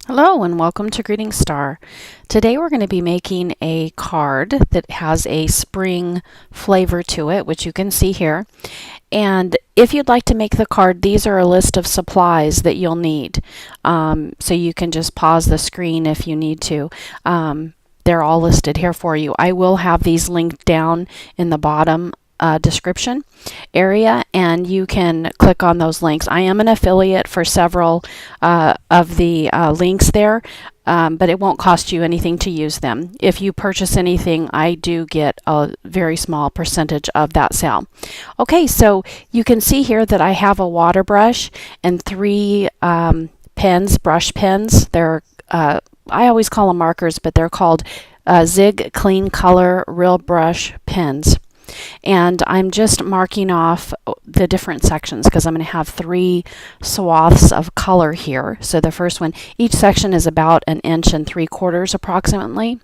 Hello and welcome to Greetingstar. Today we're going to be making a card that has a spring flavor to it, which you can see here. And if you'd like to make the card, these are a list of supplies that you'll need. So you can just pause the screen if you need to. They're all listed here for you. I will have these linked down in the bottom description area, and you can click on those links. I am an affiliate for several of the links there, but it won't cost you anything to use them. If you purchase anything, I do get a very small percentage of that sale. Okay, so you can see here that I have a water brush and three pens, brush pens. They're I always call them markers, but they're called Zig Clean Color Real Brush pens. And I'm just marking off the different sections because I'm going to have three swaths of color here. So the first one, each section is about 1.75 inches approximately,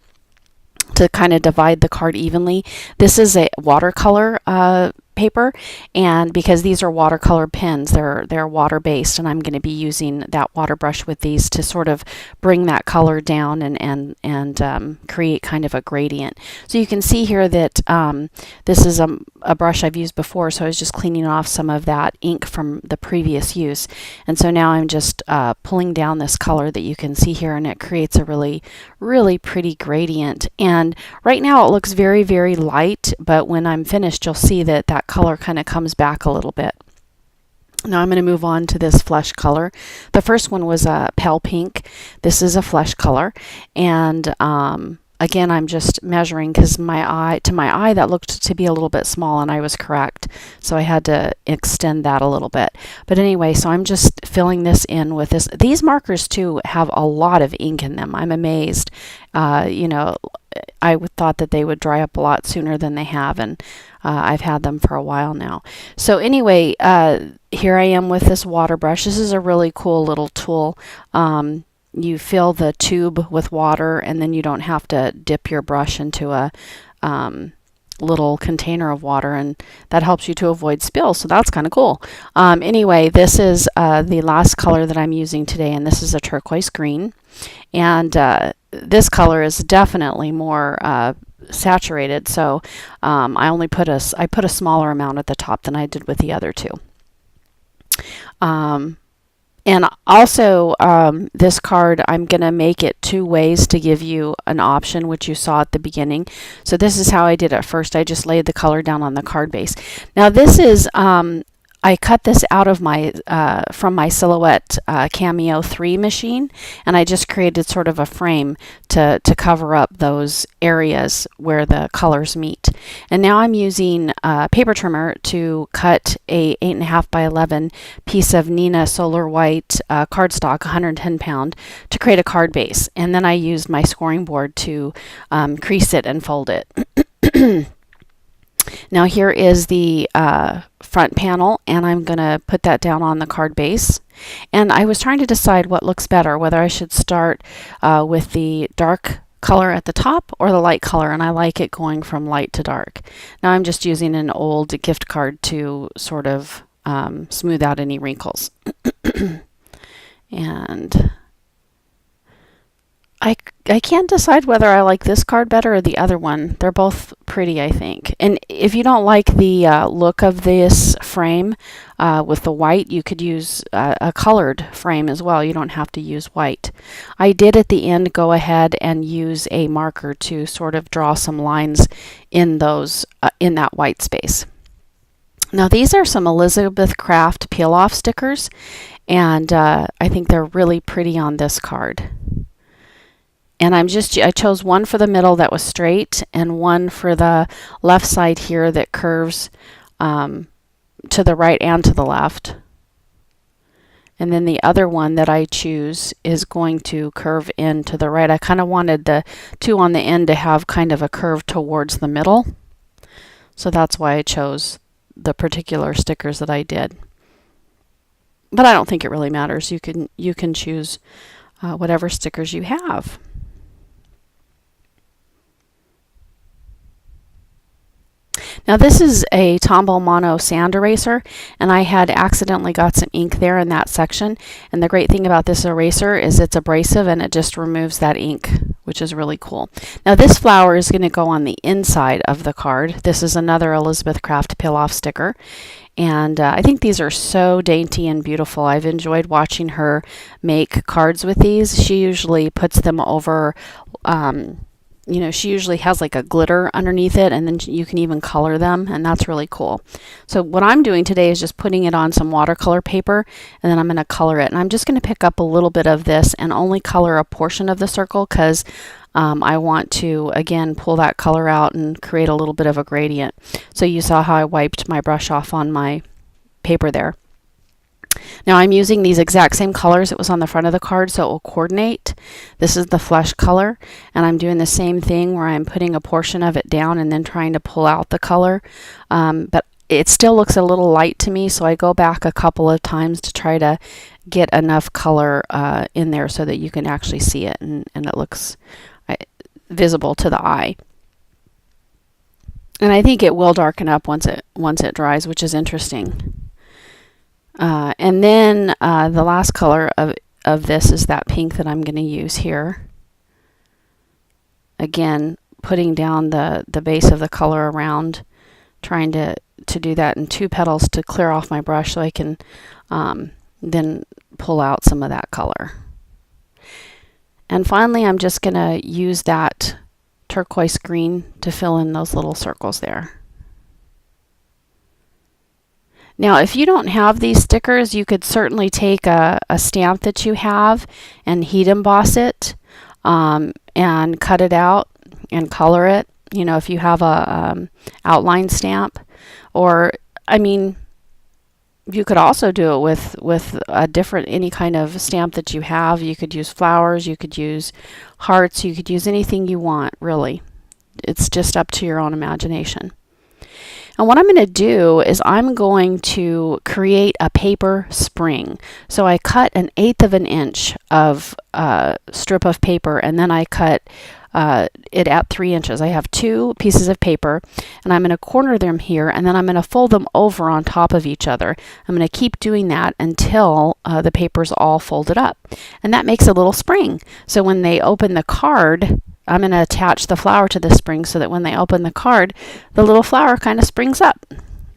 to kind of divide the card evenly. This is a watercolor paper, and because these are watercolor pens, they're water based, and I'm going to be using that water brush with these to sort of bring that color down and create kind of a gradient. So you can see here that this is a brush I've used before, so I was just cleaning off some of that ink from the previous use, and so now I'm just pulling down this color that you can see here, and it creates a really pretty gradient. And right now it looks very light, but when I'm finished you'll see that that color kind of comes back a little bit. Now I'm going to move on to this flesh color. The first one was a pale pink. This is a flesh color, and again, I'm just measuring because to my eye that looked to be a little bit small, and I was correct, so I had to extend that a little bit. But anyway, so I'm just filling this in with this. These markers too have a lot of ink in them. I'm amazed. You know, I thought that they would dry up a lot sooner than they have, and I've had them for a while now. So anyway, here I am with this water brush. This is a really cool little tool. You fill the tube with water, and then you don't have to dip your brush into a little container of water, and that helps you to avoid spills, so that's kind of cool. Anyway, this is the last color that I'm using today, and this is a turquoise green, and this color is definitely more saturated, so I put a smaller amount at the top than I did with the other two. And also, this card, I'm going to make it two ways to give you an option, which you saw at the beginning. So this is how I did it first. I just laid the color down on the card base. Now this is, I cut this out of my, from my Silhouette Cameo 3 machine, and I just created sort of a frame to cover up those areas where the colors meet. And now I'm using a paper trimmer to cut a 8.5 by 11 piece of Nina Solar White cardstock, 110 pound, to create a card base. And then I used my scoring board to crease it and fold it. Now here is the front panel, and I'm going to put that down on the card base. And I was trying to decide what looks better, whether I should start with the dark color at the top or the light color, and I like it going from light to dark. Now I'm just using an old gift card to sort of smooth out any wrinkles. And I can't decide whether I like this card better or the other one. They're both pretty, I think. And if you don't like the look of this frame with the white, you could use a colored frame as well. You don't have to use white. I did at the end go ahead and use a marker to sort of draw some lines in those in that white space. Now these are some Elizabeth Craft peel-off stickers, and I think they're really pretty on this card. And I chose one for the middle that was straight, and one for the left side here that curves to the right and to the left. And then the other one that I choose is going to curve in to the right. I kind of wanted the two on the end to have kind of a curve towards the middle. So that's why I chose the particular stickers that I did. But I don't think it really matters. You can choose whatever stickers you have. Now this is a Tombow Mono sand eraser, and I had accidentally got some ink there in that section. And the great thing about this eraser is it's abrasive and it just removes that ink, which is really cool. Now this flower is going to go on the inside of the card. This is another Elizabeth Craft peel-off sticker. And I think these are so dainty and beautiful. I've enjoyed watching her make cards with these. She usually puts them over, you know, she usually has like a glitter underneath it, and then you can even color them, and that's really cool. So what I'm doing today is just putting it on some watercolor paper, and then I'm going to color it. And I'm just going to pick up a little bit of this and only color a portion of the circle because I want to, again, pull that color out and create a little bit of a gradient. So you saw how I wiped my brush off on my paper there. Now I'm using these exact same colors that was on the front of the card, so it will coordinate. This is the flesh color, and I'm doing the same thing where I'm putting a portion of it down and then trying to pull out the color. But it still looks a little light to me, so I go back a couple of times to try to get enough color in there so that you can actually see it and it looks visible to the eye. And I think it will darken up once it dries, which is interesting. And then the last color of this is that pink that I'm going to use here. Again, putting down the base of the color around, trying to do that in 2 petals to clear off my brush so I can then pull out some of that color. And finally, I'm just going to use that turquoise green to fill in those little circles there. Now, if you don't have these stickers, you could certainly take a stamp that you have and heat emboss it and cut it out and color it. You know, if you have a outline stamp, or I mean, you could also do it with a different, any kind of stamp that you have. You could use flowers, you could use hearts, you could use anything you want, really. It's just up to your own imagination. And what I'm going to do is I'm going to create a paper spring. So I cut 1/8 of an inch of strip of paper, and then I cut it at 3 inches. I have 2 pieces of paper, and I'm going to corner them here, and then I'm going to fold them over on top of each other. I'm going to keep doing that until the paper's all folded up. And that makes a little spring. So when they open the card, I'm going to attach the flower to the spring so that when they open the card, the little flower kind of springs up,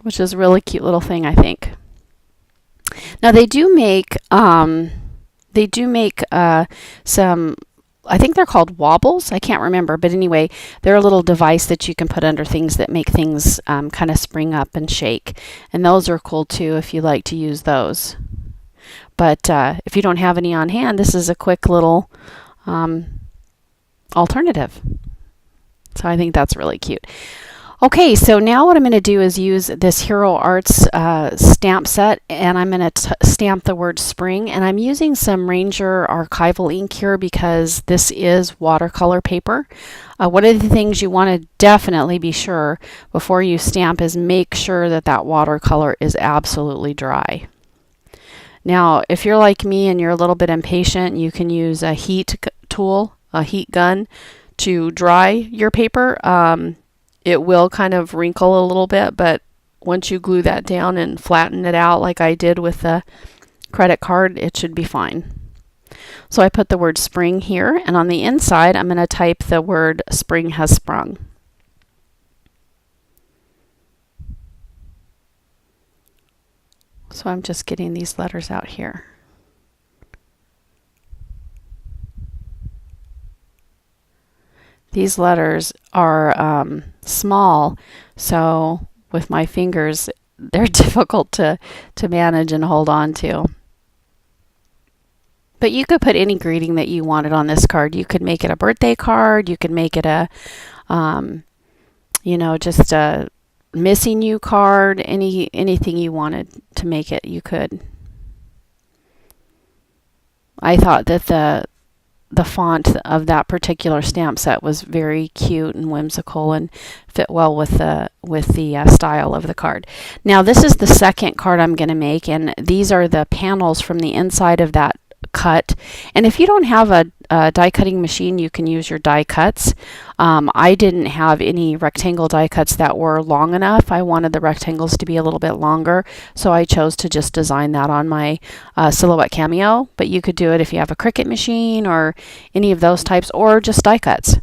which is a really cute little thing, I think. Now they do make some, I think they're called wobbles. I can't remember, but anyway, they're a little device that you can put under things that make things kind of spring up and shake. And those are cool too if you like to use those. But if you don't have any on hand, this is a quick little alternative. So I think that's really cute. Okay, so now what I'm going to do is use this Hero Arts stamp set, and I'm going to stamp the word spring, and I'm using some Ranger archival ink here because this is watercolor paper. One of the things you want to definitely be sure before you stamp is make sure that that watercolor is absolutely dry. Now, if you're like me and you're a little bit impatient, you can use a heat tool, a heat gun, to dry your paper. It will kind of wrinkle a little bit, but once you glue that down and flatten it out like I did with the credit card, it should be fine. So I put the word spring here, and on the inside I'm going to type the word spring has sprung. So I'm just getting these letters out here. These letters are small, so with my fingers, they're difficult to manage and hold on to. But you could put any greeting that you wanted on this card. You could make it a birthday card. You could make it a, you know, just a missing you card. Anything you wanted to make it, you could. I thought that the font of that particular stamp set was very cute and whimsical and fit well with the style of the card. Now this is the second card I'm going to make, and these are the panels from the inside of that cut. And if you don't have a die cutting machine, you can use your die cuts. I didn't have any rectangle die cuts that were long enough. I wanted the rectangles to be a little bit longer, so I chose to just design that on my Silhouette Cameo. But you could do it if you have a Cricut machine or any of those types, or just die cuts.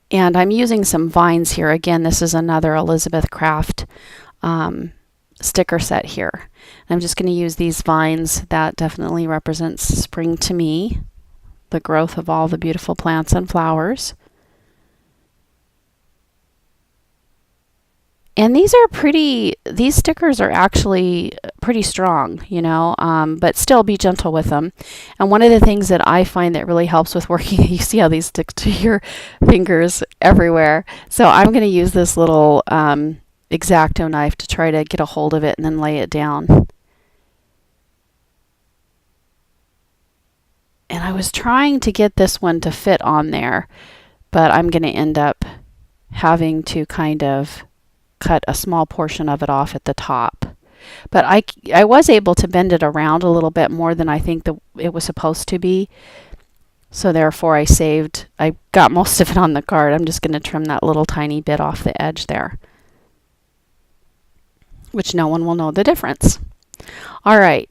And I'm using some vines here. Again, this is another Elizabeth Craft sticker set here. I'm just going to use these vines. That definitely represents spring to me, the growth of all the beautiful plants and flowers. And these stickers are actually pretty strong, you know, but still be gentle with them. And one of the things that I find that really helps with working, you see how these stick to your fingers everywhere. So I'm going to use this little X-Acto knife to try to get a hold of it and then lay it down. And I was trying to get this one to fit on there, but I'm going to end up having to kind of cut a small portion of it off at the top. But I was able to bend it around a little bit more than I think it was supposed to be. So therefore I got most of it on the card. I'm just going to trim that little tiny bit off the edge there, which no one will know the difference. All right.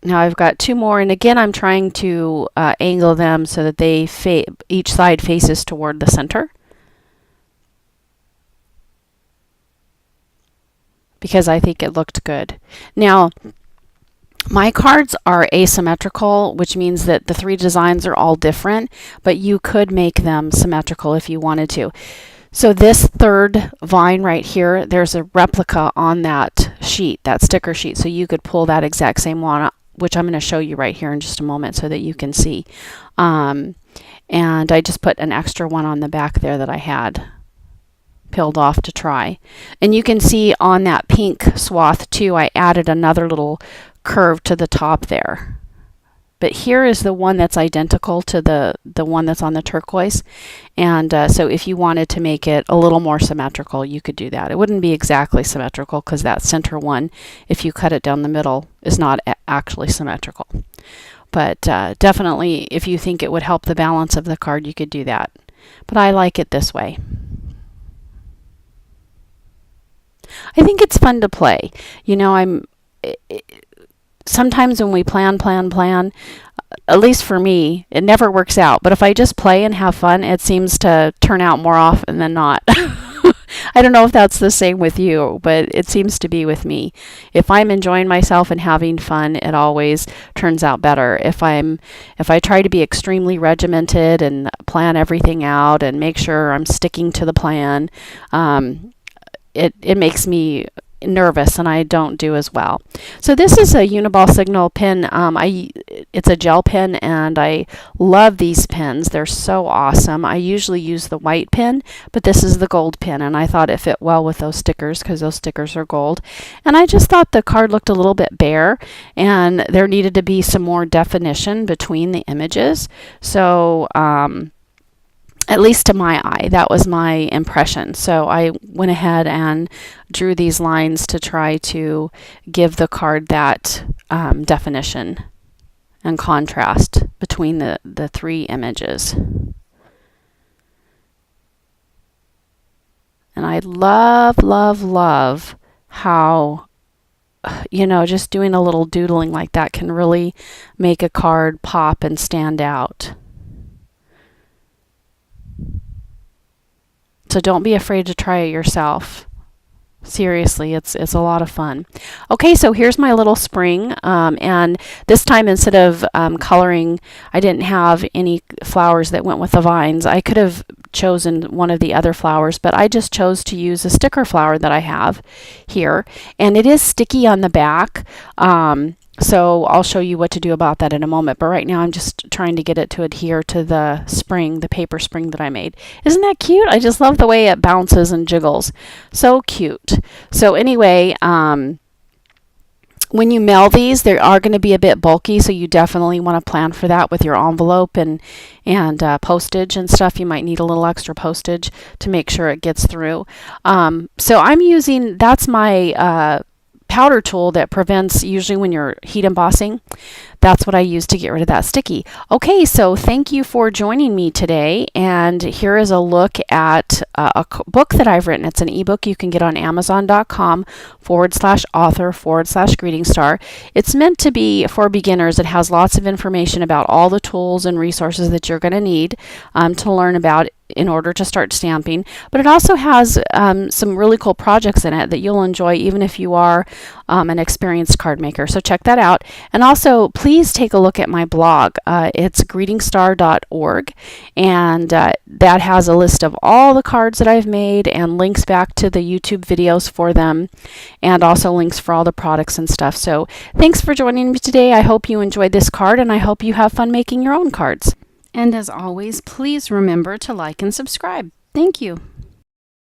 Now I've got two more, and again I'm trying to angle them so that they each side faces toward the center, because I think it looked good. Now my cards are asymmetrical, which means that the three designs are all different, but you could make them symmetrical if you wanted to. So this third vine right here, there's a replica on that sheet, that sticker sheet, so you could pull that exact same one, which I'm going to show you right here in just a moment so that you can see. And I just put an extra one on the back there that I had peeled off to try. And you can see on that pink swath too, I added another little curve to the top there. But here is the one that's identical to the one that's on the turquoise. And so if you wanted to make it a little more symmetrical, you could do that. It wouldn't be exactly symmetrical because that center one, if you cut it down the middle, is not actually symmetrical. But definitely, if you think it would help the balance of the card, you could do that. But I like it this way. I think it's fun to play. You know, sometimes when we plan, at least for me, it never works out. But if I just play and have fun, it seems to turn out more often than not. I don't know if that's the same with you, but it seems to be with me. If I'm enjoying myself and having fun, it always turns out better. If I try to be extremely regimented and plan everything out and make sure I'm sticking to the plan, it makes me nervous and I don't do as well. So this is a Uniball Signal pen. It's a gel pen and I love these pens. They're so awesome. I usually use the white pen, but this is the gold pen and I thought it fit well with those stickers because those stickers are gold. And I just thought the card looked a little bit bare and there needed to be some more definition between the images. So at least to my eye, that was my impression. So I went ahead and drew these lines to try to give the card that definition and contrast between the three images. And I love how, you know, just doing a little doodling like that can really make a card pop and stand out. So don't be afraid to try it yourself. Seriously, it's a lot of fun. Okay, so here's my little spring, and this time instead of coloring, I didn't have any flowers that went with the vines. I could have chosen one of the other flowers, but I just chose to use a sticker flower that I have here, and it is sticky on the back. So I'll show you what to do about that in a moment. But right now I'm just trying to get it to adhere to the spring, the paper spring that I made. Isn't that cute? I just love the way it bounces and jiggles. So cute. So anyway, when you mail these, they are going to be a bit bulky, so you definitely want to plan for that with your envelope and postage and stuff. You might need a little extra postage to make sure it gets through. So I'm using, that's my powder tool that prevents, usually when you're heat embossing, that's what I use to get rid of that sticky. Okay, so thank you for joining me today, and here is a look at a book that I've written. It's an ebook you can get on Amazon.com/author/Greetingstar. It's meant to be for beginners. It has lots of information about all the tools and resources that you're going to need to learn about in order to start stamping, but it also has some really cool projects in it that you'll enjoy even if you are an experienced card maker. So check that out. And also, please take a look at my blog. It's greetingstar.org, and that has a list of all the cards that I've made and links back to the YouTube videos for them, and also links for all the products and stuff. So thanks for joining me today. I hope you enjoyed this card, and I hope you have fun making your own cards. And as always, please remember to like and subscribe. Thank you.